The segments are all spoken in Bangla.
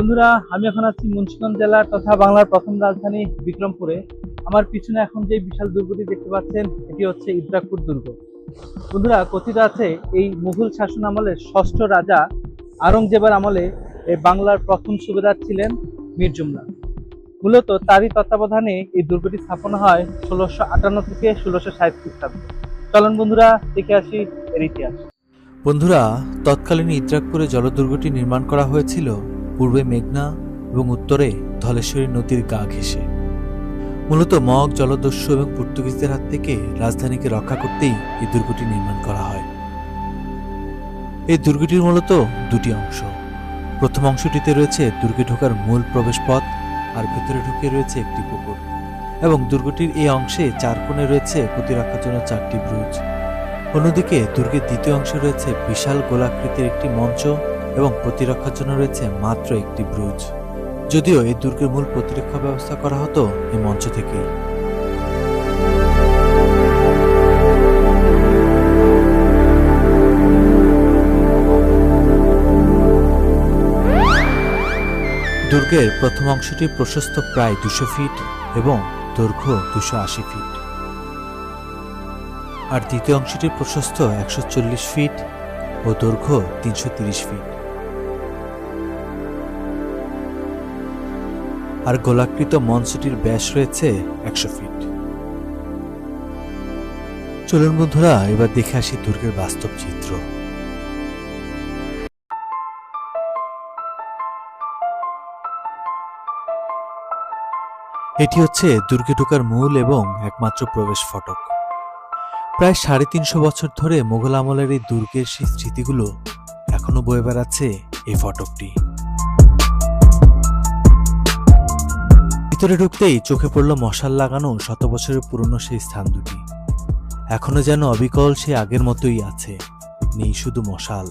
বন্ধুরা, আমি এখন আছি মুন্সিগঞ্জ জেলার তথা বাংলার প্রথম রাজধানী বিক্রমপুরে। আমার পিছনে এখন যে বিশাল দুর্গটি দেখতে পাচ্ছেন, এটি হচ্ছে ইদ্রাকপুর দুর্গ। বন্ধুরা, কথিত আছে এই মুঘল শাসন আমলের ষষ্ঠ রাজা আওরঙ্গজেবের আমলে এই বাংলার প্রথম সুবেদার ছিলেন মীর জুমলা। মূলত তারই তত্ত্বাবধানে এই দুর্গটি স্থাপনা হয় 1658 থেকে 1660 খ্রিস্টাব্দে। চলুন বন্ধুরা, দেখে আসি এর ইতিহাস। বন্ধুরা, তৎকালীন ইদ্রাকপুরে জলদুর্গটি নির্মাণ করা হয়েছিল পূর্বে মেঘনা এবং উত্তরে ধলেশ্বরী নদীর গা ঘেঁষে। মূলত মগ, জলদস্যু এবং পর্তুগিজদের হাত থেকে রাজধানীকে রক্ষা করতেই এই দুর্গটি নির্মাণ করা হয়। এই দুর্গটির মূলত দুটি অংশ। প্রথম অংশটিতে রয়েছে দুর্গে ঢোকার মূল প্রবেশ পথ, আর ভেতরে ঢুকে রয়েছে একটি পুকুর, এবং দুর্গটির এই অংশে চার কোণে রয়েছে প্রতিরক্ষার জন্য 4টি ব্রুজ। অন্যদিকে দুর্গের দ্বিতীয় অংশে রয়েছে বিশাল গোলাকৃতির একটি মঞ্চ এবং প্রতিরক্ষার জন্য রয়েছে মাত্র একটি ব্রুজ। যদিও এই দুর্গের মূল প্রতিরক্ষা ব্যবস্থা করা হতো এই মঞ্চ থেকেই। দুর্গের প্রথম অংশটি প্রশস্ত প্রায় 200 ফিট এবং দৈর্ঘ্য 280 ফিট, আর দ্বিতীয় অংশটির প্রশস্ত 140 ফিট ও দৈর্ঘ্য 330 ফিট, আর গোলাকৃত মঞ্চটির ব্যাস রয়েছে 100 ফিট। চলুন বন্ধুরা, এবার দেখে আসি দুর্গের বাস্তব চিত্র। এটি হচ্ছে দুর্গে ঢোকার মূল এবং একমাত্র প্রবেশ ফটক। প্রায় 350 বছর ধরে মোগল আমলের এই দুর্গের সেই স্মৃতিগুলো এখনো বয়ে বেড়াচ্ছে এই ফটকটি। ভিতরে ঢুকতেই চোখে পড়ল মশাল লাগানো 100 বছরের পুরনো সেই স্থান দুটি। এখনো যেন অবিকল সে আগের মতোই আছে, নেই শুধু মশাল।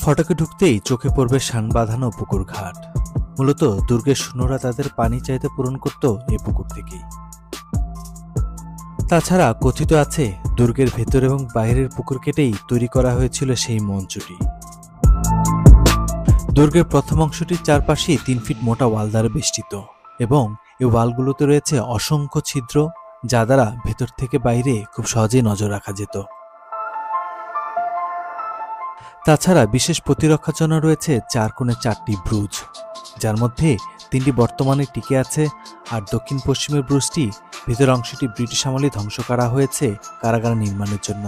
ফটকে ঢুকতেই চোখে পড়বে শান বাঁধানো পুকুর ঘাট। মূলত দুর্গের সৈন্যরা তাদের পানি চাইতে পূরণ করত এই পুকুর থেকেই। তাছাড়া কথিত আছে দুর্গের ভেতর এবং বাইরের পুকুর কেটেই তৈরি করা হয়েছিল সেই মঞ্চটি। দুর্গের প্রথম অংশটির চারপাশে 3 ফিট মোটা ওয়াল দ্বারা বেষ্টিত, এবং এই ওয়ালগুলোতে রয়েছে অসংখ্য ছিদ্র, যা দ্বারা ভেতর থেকে বাইরে খুব সহজেই নজর রাখা যেত। তাছাড়া বিশেষ প্রতিরক্ষার জন্য রয়েছে 4 কোণে 4টি ব্রুজ, যার মধ্যে 3টি বর্তমানে টিকে আছে, আর দক্ষিণ পশ্চিমের ব্রুজটি ভেতর অংশটি ব্রিটিশ আমলে ধ্বংস করা হয়েছে কারাগার নির্মাণের জন্য।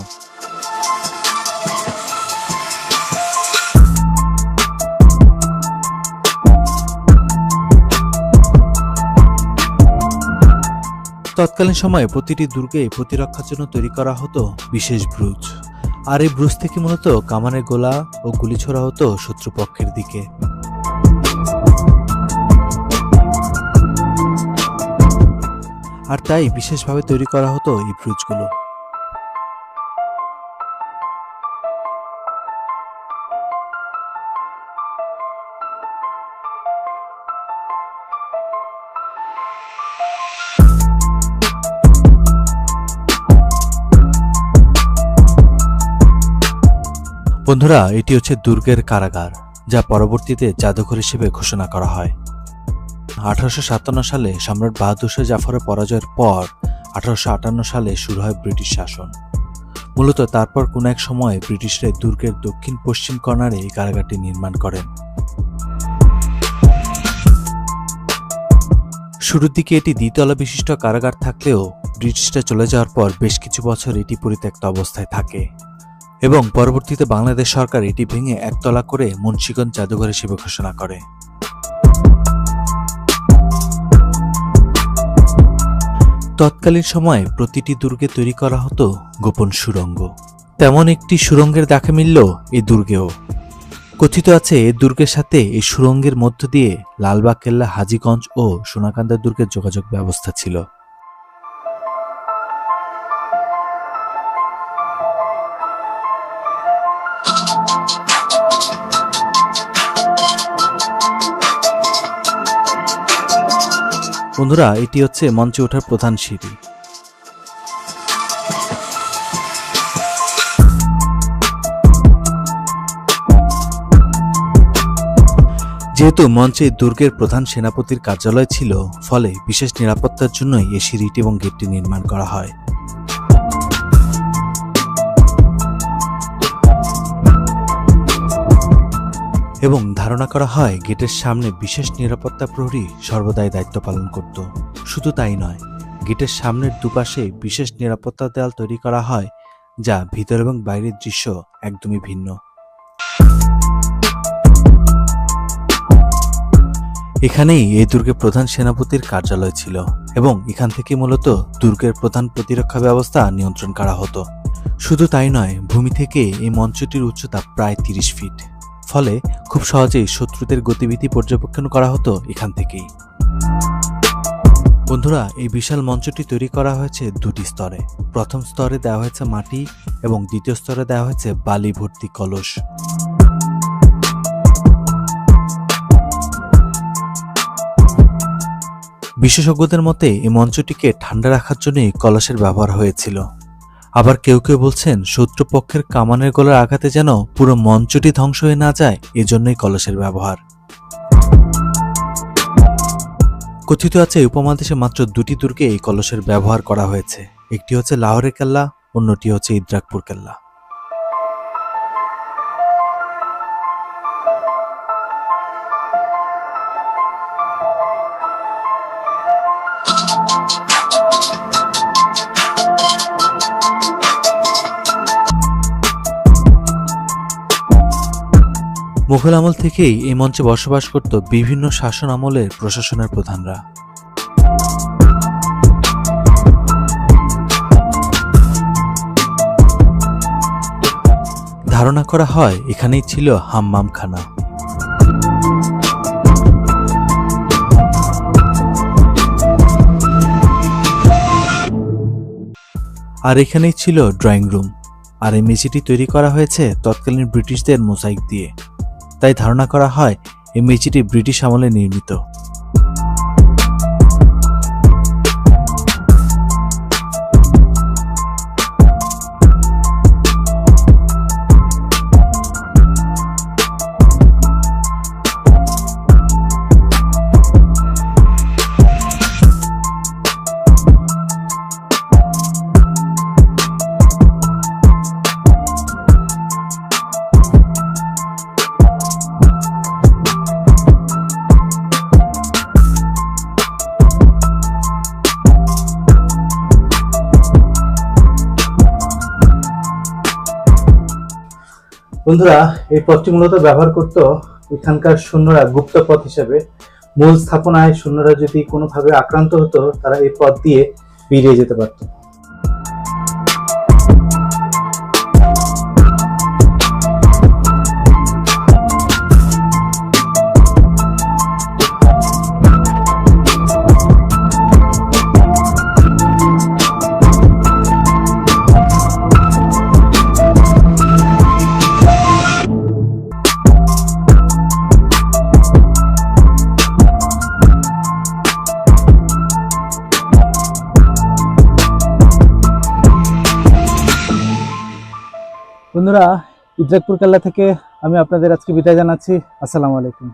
তৎকালীন সময়ে প্রতিটি দুর্গে প্রতিরক্ষার জন্য তৈরি করা হতো বিশেষ ব্রুজ, আর এই ব্রুজ থেকে মূলত কামানের গোলা ও গুলি ছোড়া হতো শত্রুপক্ষের দিকে। আর তাই বিশেষভাবে তৈরি করা হতো এই ব্রুজগুলো। বন্ধুরা, এটি হচ্ছে দুর্গের কারাগার, যা পরবর্তীতে জাদুঘর হিসেবে ঘোষণা করা হয়। 1857 সালে সম্রাট বাহাদুর শাহ জাফরের পরাজয়ের পর 1858 সালে শুরু হয় ব্রিটিশ শাসন। মূলত তারপর কোন এক সময় ব্রিটিশরা দুর্গের দক্ষিণ পশ্চিম কর্নারে এই কারাগারটি নির্মাণ করেন। শুরুর দিকে এটি দ্বিতলা বিশিষ্ট কারাগার থাকলেও ব্রিটিশরা চলে যাওয়ার পর বেশ কিছু বছর এটি পরিত্যক্ত অবস্থায় থাকে, এবং পরবর্তীতে বাংলাদেশ সরকার এটি ভেঙে একতলা করে মুন্সিগঞ্জ জাদুঘর হিসেবে ঘোষণা করে। তৎকালীন সময়ে প্রতিটি দুর্গে তৈরি করা হতো গোপন সুড়ঙ্গ। তেমন একটি সুড়ঙ্গের দেখা মিলল এই দুর্গেও। কথিত আছে এই দুর্গের সাথে এই সুড়ঙ্গের মধ্য দিয়ে লালবাগ কেল্লা, হাজীগঞ্জ ও সোনাকান্দা দুর্গের যোগাযোগ ব্যবস্থা ছিল। বন্ধুরা, এটি হচ্ছে মঞ্চে ওঠার প্রধান সিঁড়ি। যেহেতু মঞ্চে দুর্গের প্রধান সেনাপতির কার্যালয় ছিল, ফলে বিশেষ নিরাপত্তার জন্যই এই সিঁড়িটি এবং গেটটি নির্মাণ করা হয়। এবং ধারণা করা হয় গেটের সামনে বিশেষ নিরাপত্তা প্রহরী সর্বদাই দায়িত্ব পালন করত। শুধু তাই নয়, গেটের সামনের দুপাশে বিশেষ নিরাপত্তা দেয়াল তৈরি করা হয়, যা ভিতর এবং বাইরের দৃশ্য একদমই ভিন্ন। এখানেই এই দুর্গের প্রধান সেনাপতির কার্যালয় ছিল এবং এখান থেকে মূলত দুর্গের প্রধান প্রতিরক্ষা ব্যবস্থা নিয়ন্ত্রণ করা হতো। শুধু তাই নয়, ভূমি থেকে এই মঞ্চটির উচ্চতা প্রায় 30 ফিট, ফলে খুব সহজেই শত্রুদের গতিবিধি পর্যবেক্ষণ করা হতো এখান থেকেই। বন্ধুরা, এই বিশাল মঞ্চটি তৈরি করা হয়েছে দুটি স্তরে। প্রথম স্তরে দেওয়া হয়েছে মাটি এবং দ্বিতীয় স্তরে দেওয়া হয়েছে বালি ভর্তি কলস। বিশেষজ্ঞদের মতে এই মঞ্চটিকে ঠান্ডা রাখার জন্যই কলসের ব্যবহার হয়েছিল। আবার কেউ কেউ বলছেন শত্রুপক্ষের কামানের গোলার আঘাতে যেন পুরো মঞ্চটি ধ্বংস হয়ে না যায়, এজন্যই কলসের ব্যবহার। কথিত আছে উপমহাদেশে মাত্র দুটি দুর্গে এই কলসের ব্যবহার করা হয়েছে। একটি হচ্ছে লাহোরের কেল্লা, অন্যটি হচ্ছে ইদ্রাকপুর কেল্লা। মুঘল আমল থেকেই এই মঞ্চে বসবাস করত বিভিন্ন শাসন আমলের প্রশাসনের প্রধানরা। ধারণা করা হয় এখানেই ছিল হাম্মামখানা। আর এখানেই ছিল ড্রয়িং রুম। আর এই মেঝেটি তৈরি করা হয়েছে তৎকালীন ব্রিটিশদের মোজাইক দিয়ে। তাই ধারণা করা হয় এই মেঝেটি ব্রিটিশ আমলে নির্মিত। বন্ধুরা, এই পথটি মূলত ব্যবহার করত এখানকার সৈন্যরা গুপ্ত পথ হিসেবে। মূল স্থাপনায় সৈন্যরা যদি কোনোভাবে আক্রান্ত হতো, তারা এই পথ দিয়ে বেরিয়ে যেতে পারত। বন্ধুরা, ইদ্রাকপুর কেল্লা থেকে আমি আপনাদের আজকে বিদায় জানাচ্ছি। আসসালামু আলাইকুম।